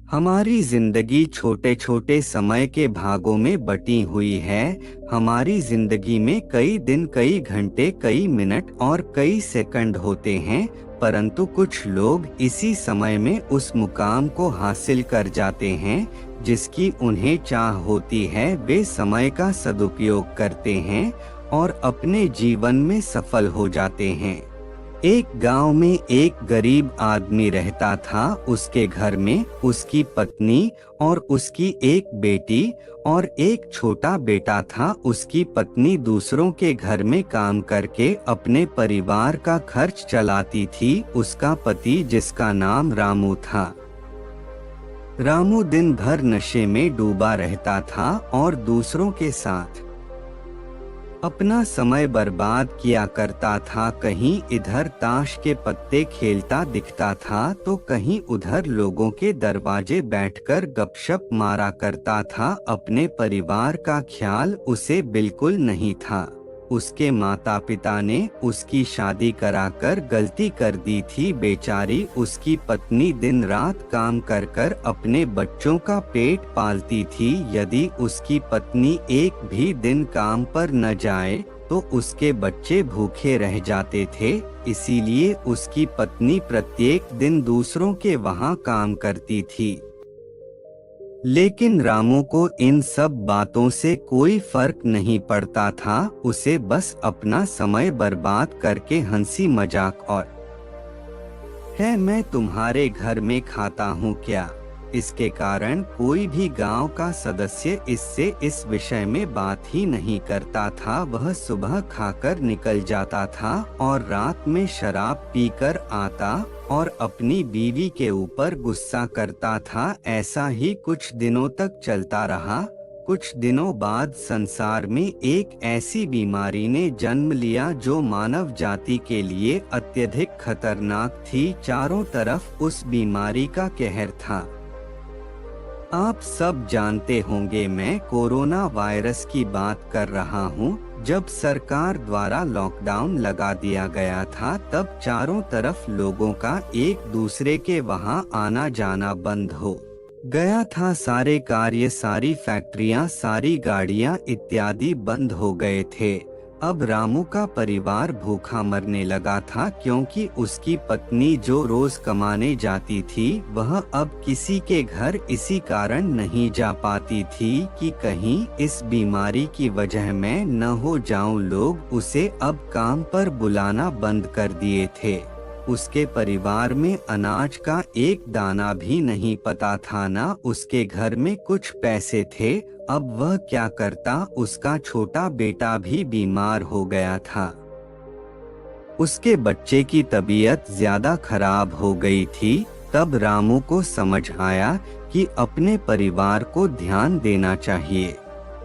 हमारी जिंदगी छोटे छोटे समय के भागों में बटी हुई है। हमारी जिंदगी में कई दिन, कई घंटे, कई मिनट और कई सेकंड होते हैं, परंतु कुछ लोग इसी समय में उस मुकाम को हासिल कर जाते हैं जिसकी उन्हें चाह होती है। वे समय का सदुपयोग करते हैं और अपने जीवन में सफल हो जाते हैं। एक गांव में एक गरीब आदमी रहता था। उसके घर में उसकी पत्नी और उसकी एक बेटी और एक छोटा बेटा था। उसकी पत्नी दूसरों के घर में काम करके अपने परिवार का खर्च चलाती थी। उसका पति, जिसका नाम रामू था, रामू दिन भर नशे में डूबा रहता था और दूसरों के साथ अपना समय बर्बाद किया करता था। कहीं इधर ताश के पत्ते खेलता दिखता था तो कहीं उधर लोगों के दरवाजे बैठकर गपशप मारा करता था। अपने परिवार का ख्याल उसे बिल्कुल नहीं था। उसके माता पिता ने उसकी शादी कराकर गलती कर दी थी। बेचारी उसकी पत्नी दिन रात काम कर कर अपने बच्चों का पेट पालती थी। यदि उसकी पत्नी एक भी दिन काम पर न जाए तो उसके बच्चे भूखे रह जाते थे। इसीलिए उसकी पत्नी प्रत्येक दिन दूसरों के वहां काम करती थी। लेकिन रामू को इन सब बातों से कोई फर्क नहीं पड़ता था। उसे बस अपना समय बर्बाद करके हंसी मजाक और है मैं तुम्हारे घर में खाता हूँ क्या, इसके कारण कोई भी गांव का सदस्य इससे इस विषय में बात ही नहीं करता था। वह सुबह खाकर निकल जाता था और रात में शराब पीकर आता और अपनी बीवी के ऊपर गुस्सा करता था। ऐसा ही कुछ दिनों तक चलता रहा। कुछ दिनों बाद संसार में एक ऐसी बीमारी ने जन्म लिया जो मानव जाति के लिए अत्यधिक खतरनाक थी। चारों तरफ उस बीमारी का कहर था। आप सब जानते होंगे, मैं कोरोना वायरस की बात कर रहा हूँ। जब सरकार द्वारा लॉकडाउन लगा दिया गया था तब चारों तरफ लोगों का एक दूसरे के वहां आना जाना बंद हो गया था। सारे कार्य, सारी फैक्ट्रियां, सारी गाड़ियां इत्यादि बंद हो गए थे। अब रामू का परिवार भूखा मरने लगा था क्योंकि उसकी पत्नी जो रोज कमाने जाती थी वह अब किसी के घर इसी कारण नहीं जा पाती थी कि कहीं इस बीमारी की वजह मैं न हो जाऊं। लोग उसे अब काम पर बुलाना बंद कर दिए थे। उसके परिवार में अनाज का एक दाना भी नहीं पता था, ना उसके घर में कुछ पैसे थे। अब वह क्या करता। उसका छोटा बेटा भी बीमार हो गया था। उसके बच्चे की तबीयत ज्यादा खराब हो गई थी। तब रामू को समझ आया कि अपने परिवार को ध्यान देना चाहिए।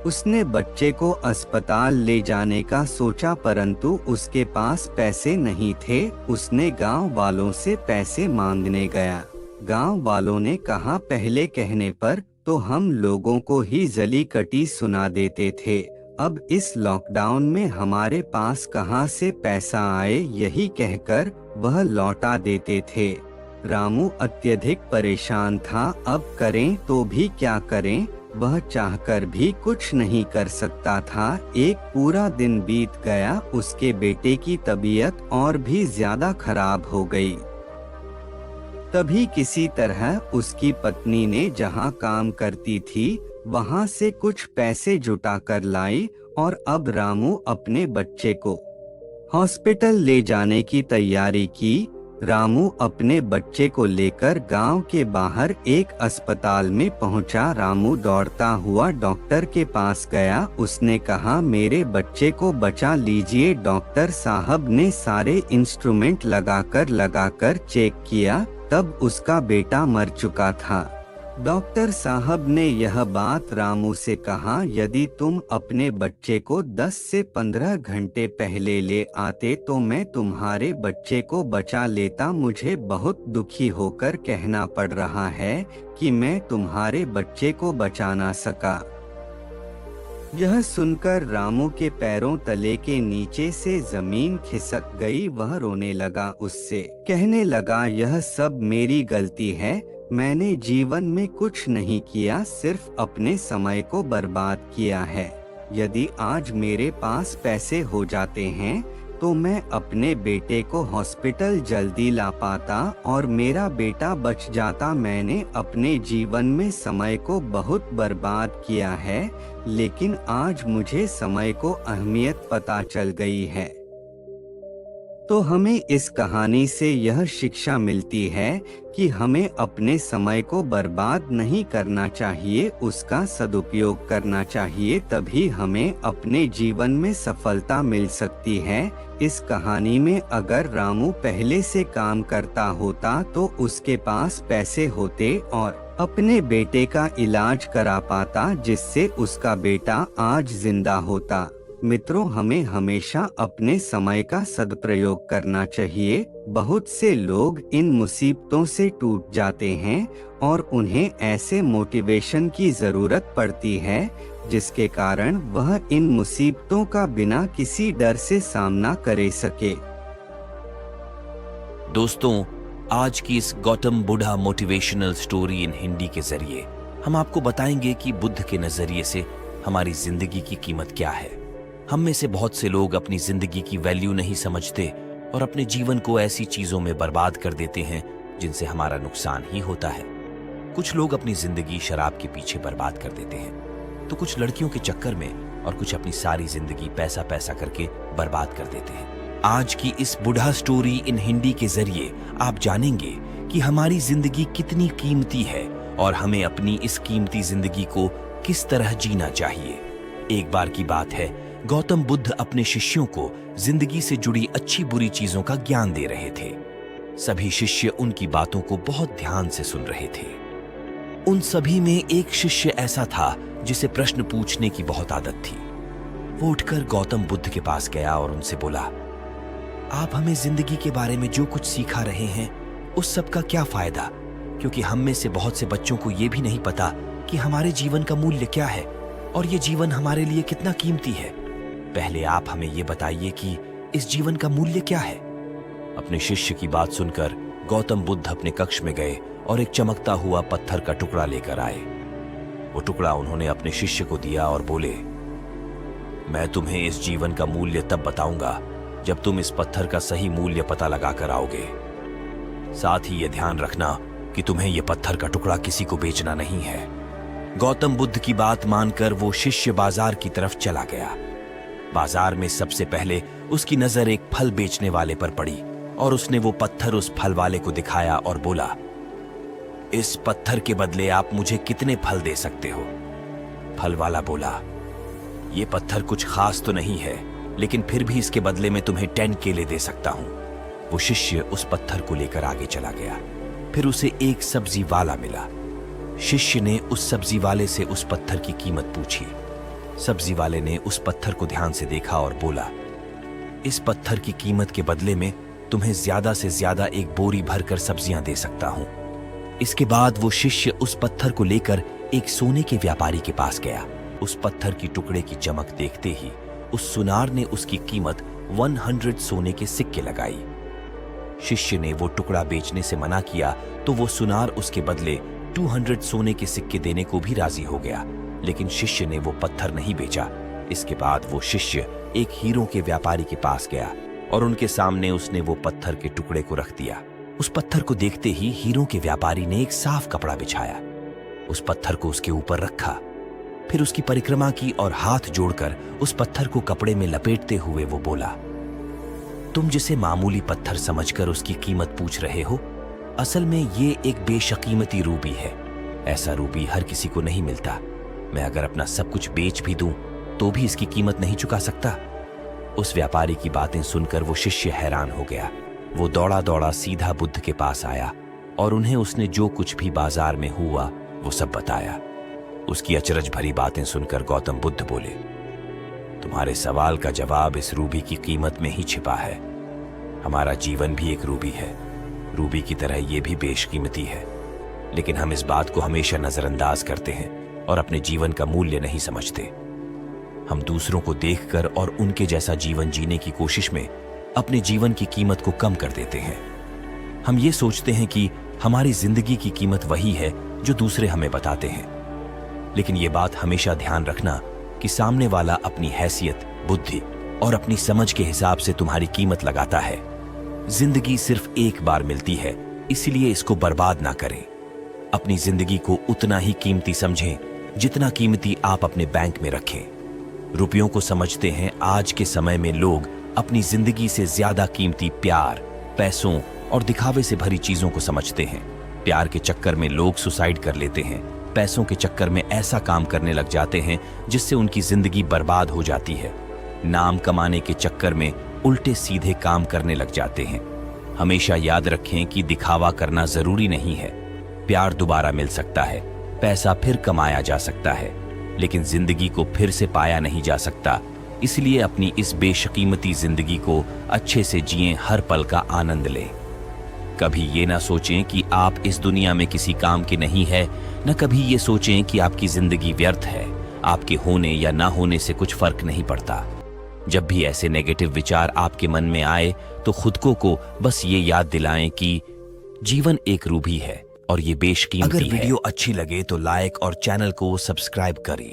उसने बच्चे को अस्पताल ले जाने का सोचा, परंतु उसके पास पैसे नहीं थे। उसने गांव वालों से पैसे मांगने गया। गांव वालों ने कहा, पहले कहने पर तो हम लोगों को ही जली कटी सुना देते थे, अब इस लॉकडाउन में हमारे पास कहां से पैसा आए, यही कहकर वह लौटा देते थे। रामू अत्यधिक परेशान था। अब करें तो भी क्या करें, वह चाहकर भी कुछ नहीं कर सकता था। एक पूरा दिन बीत गया। उसके बेटे की तबीयत और भी ज्यादा खराब हो गई। तभी किसी तरह उसकी पत्नी ने जहां काम करती थी वहां से कुछ पैसे जुटा कर लाई और अब रामू अपने बच्चे को हॉस्पिटल ले जाने की तैयारी की। रामू अपने बच्चे को लेकर गांव के बाहर एक अस्पताल में पहुंचा। रामू दौड़ता हुआ डॉक्टर के पास गया। उसने कहा, मेरे बच्चे को बचा लीजिए। डॉक्टर साहब ने सारे इंस्ट्रूमेंट लगाकर चेक किया, तब उसका बेटा मर चुका था। डॉक्टर साहब ने यह बात रामू से कहा, यदि तुम अपने बच्चे को 10 से 15 घंटे पहले ले आते तो मैं तुम्हारे बच्चे को बचा लेता। मुझे बहुत दुखी होकर कहना पड़ रहा है कि मैं तुम्हारे बच्चे को बचा ना सका। यह सुनकर रामू के पैरों तले के नीचे से जमीन खिसक गई। वह रोने लगा। उससे कहने लगा, यह सब मेरी गलती है। मैंने जीवन में कुछ नहीं किया, सिर्फ अपने समय को बर्बाद किया है। यदि आज मेरे पास पैसे हो जाते हैं तो मैं अपने बेटे को हॉस्पिटल जल्दी ला पाता और मेरा बेटा बच जाता। मैंने अपने जीवन में समय को बहुत बर्बाद किया है, लेकिन आज मुझे समय को अहमियत पता चल गई है। तो हमें इस कहानी से यह शिक्षा मिलती है कि हमें अपने समय को बर्बाद नहीं करना चाहिए, उसका सदुपयोग करना चाहिए, तभी हमें अपने जीवन में सफलता मिल सकती है। इस कहानी में अगर रामू पहले से काम करता होता तो उसके पास पैसे होते और अपने बेटे का इलाज करा पाता, जिससे उसका बेटा आज जिंदा होता। मित्रों, हमें हमेशा अपने समय का सदुपयोग करना चाहिए। बहुत से लोग इन मुसीबतों से टूट जाते हैं और उन्हें ऐसे मोटिवेशन की जरूरत पड़ती है जिसके कारण वह इन मुसीबतों का बिना किसी डर से सामना कर सके। दोस्तों, आज की इस Gautam Buddha motivational story in Hindi के जरिए हम आपको बताएंगे कि बुद्ध के नजरिए से हमारी जिंदगी की कीमत क्या है। हम में से बहुत से लोग अपनी जिंदगी की वैल्यू नहीं समझते और अपने जीवन को ऐसी चीजों में बर्बाद कर देते हैं जिनसे हमारा नुकसान ही होता है। कुछ लोग अपनी जिंदगी शराब के पीछे बर्बाद कर देते हैं, तो कुछ लड़कियों के चक्कर में और कुछ अपनी सारी जिंदगी पैसा पैसा करके बर्बाद कर देते हैं। आज की इस बुढ़ा स्टोरी इन हिंदी के जरिए आप जानेंगे कि हमारी जिंदगी कितनी कीमती है और हमें अपनी इस कीमती जिंदगी को किस तरह जीना चाहिए। एक बार की बात है, गौतम बुद्ध अपने शिष्यों को जिंदगी से जुड़ी अच्छी बुरी चीजों का ज्ञान दे रहे थे। सभी शिष्य उनकी बातों को बहुत ध्यान से सुन रहे थे। उन सभी में एक शिष्य ऐसा था जिसे प्रश्न पूछने की बहुत आदत थी। वो उठकर गौतम बुद्ध के पास गया और उनसे बोला, आप हमें जिंदगी के बारे में जो कुछ सिखा रहे हैं उस सब का क्या फायदा, क्योंकि हम में से बहुत से बच्चों को ये भी नहीं पता कि हमारे जीवन का मूल्य क्या है और ये जीवन हमारे लिए कितना कीमती है। पहले आप हमें ये बताइए कि इस जीवन का मूल्य क्या है। अपने शिष्य की बात सुनकर गौतम बुद्ध अपने कक्ष में गए और एक चमकता हुआ पत्थर का टुकड़ा लेकर आए। वो टुकड़ा उन्होंने अपने शिष्य को दिया और बोले, मैं तुम्हें इस जीवन का मूल्य तब बताऊंगा जब तुम इस पत्थर का सही मूल्य पता लगा कर आओगे। साथ ही ये ध्यान रखना कि तुम्हें यह पत्थर का टुकड़ा किसी को बेचना नहीं है। गौतम बुद्ध की बात मानकर वो शिष्य बाजार की तरफ चला गया। बाजार में सबसे पहले उसकी नजर एक फल बेचने वाले पर पड़ी और उसने वो पत्थर उस फल वाले को दिखाया और बोला, इस पत्थर के बदले आप मुझे कितने फल दे सकते हो? फल वाला बोला, ये पत्थर कुछ खास तो नहीं है, लेकिन फिर भी इसके बदले में तुम्हें 10 केले दे सकता हूं। वो शिष्य उस पत्थर को लेकर आगे चला गया। फिर उसे एक सब्जी वाला मिला। शिष्य ने उस सब्जी वाले से उस पत्थर की कीमत पूछी। सब्जी वाले ने उस पत्थर को ध्यान से देखा और बोला, इस पत्थर की कीमत के बदले में तुम्हें ज्यादा से ज्यादा एक बोरी भरकर सब्जियां दे सकता हूं। इसके बाद वो शिष्य उस पत्थर को लेकर एक सोने के व्यापारी के पास गया। उस पत्थर की टुकड़े की चमक देखते ही उस सुनार ने उसकी कीमत 100 सोने के सिक्के लगाई। शिष्य ने वो टुकड़ा बेचने से मना किया तो वो सुनार उसके बदले 200 सोने के सिक्के देने को भी राजी हो गया, लेकिन शिष्य ने वो पत्थर नहीं बेचा। इसके बाद वो शिष्य एक हीरों के व्यापारी के पास गया और उनके सामने उसने वो पत्थर के टुकड़े को रख दिया। उस पत्थर को देखते ही हीरों के व्यापारी ने एक साफ कपड़ा बिछाया, उस पत्थर को उसके ऊपर रखा, फिर उसकी परिक्रमा की और हाथ जोड़कर उस पत्थर को कपड़े में लपेटते हुए वो बोला, तुम जिसे मामूली पत्थर समझकर उसकी कीमत पूछ रहे हो, असल में ये एक बेशकीमती रूबी है। ऐसा रूबी हर किसी को नहीं मिलता। मैं अगर अपना सब कुछ बेच भी दूं तो भी इसकी कीमत नहीं चुका सकता। उस व्यापारी की बातें सुनकर वो शिष्य हैरान हो गया। वो दौड़ा दौड़ा सीधा बुद्ध के पास आया और उन्हें उसने जो कुछ भी बाजार में हुआ वो सब बताया। उसकी अचरज भरी बातें सुनकर गौतम बुद्ध बोले, तुम्हारे सवाल का जवाब इस रूबी की कीमत में ही छिपा है। हमारा जीवन भी एक रूबी है, रूबी की तरह ये भी बेशकीमती है, लेकिन हम इस बात को हमेशा नजरअंदाज करते हैं और अपने जीवन का मूल्य नहीं समझते। हम दूसरों को देखकर और उनके जैसा जीवन जीने की कोशिश में अपने जीवन की कीमत को कम कर देते हैं। हम ये सोचते हैं कि हमारी जिंदगी की कीमत वही है जो दूसरे हमें बताते हैं। लेकिन ये बात हमेशा ध्यान रखना कि सामने वाला अपनी हैसियत, बुद्धि और अपनी समझ के हिसाब से तुम्हारी कीमत लगाता है। जिंदगी सिर्फ एक बार मिलती है, इसलिए इसको बर्बाद ना करें। अपनी जिंदगी को उतना ही कीमती समझें जितना कीमती आप अपने बैंक में रखें। रुपयों को समझते हैं आज के समय में लोग अपनी जिंदगी से ज्यादा कीमती प्यार, पैसों और दिखावे से भरी चीजों को समझते हैं। प्यार के चक्कर में लोग सुसाइड कर लेते हैं, पैसों के चक्कर में ऐसा काम करने लग जाते हैं जिससे उनकी जिंदगी बर्बाद हो जाती है। नाम कमाने के चक्कर में उल्टे सीधे काम करने लग जाते हैं। हमेशा याद रखें कि दिखावा करना जरूरी नहीं है। प्यार दोबारा मिल सकता है, पैसा फिर कमाया जा सकता है, लेकिन जिंदगी को फिर से पाया नहीं जा सकता। इसलिए अपनी इस बेशकीमती जिंदगी को अच्छे से जिएं, हर पल का आनंद लें। कभी ये ना सोचें कि आप इस दुनिया में किसी काम के नहीं है, न कभी ये सोचें कि आपकी जिंदगी व्यर्थ है। आपके होने या ना होने से कुछ फर्क नहीं पड़ता। जब भी ऐसे नेगेटिव विचार आपके मन में आए तो खुद को बस ये याद दिलाएं कि जीवन एक रूबी है और ये बेशकीमती है। अगर वीडियो अच्छी लगे तो लाइक और चैनल को सब्सक्राइब करें।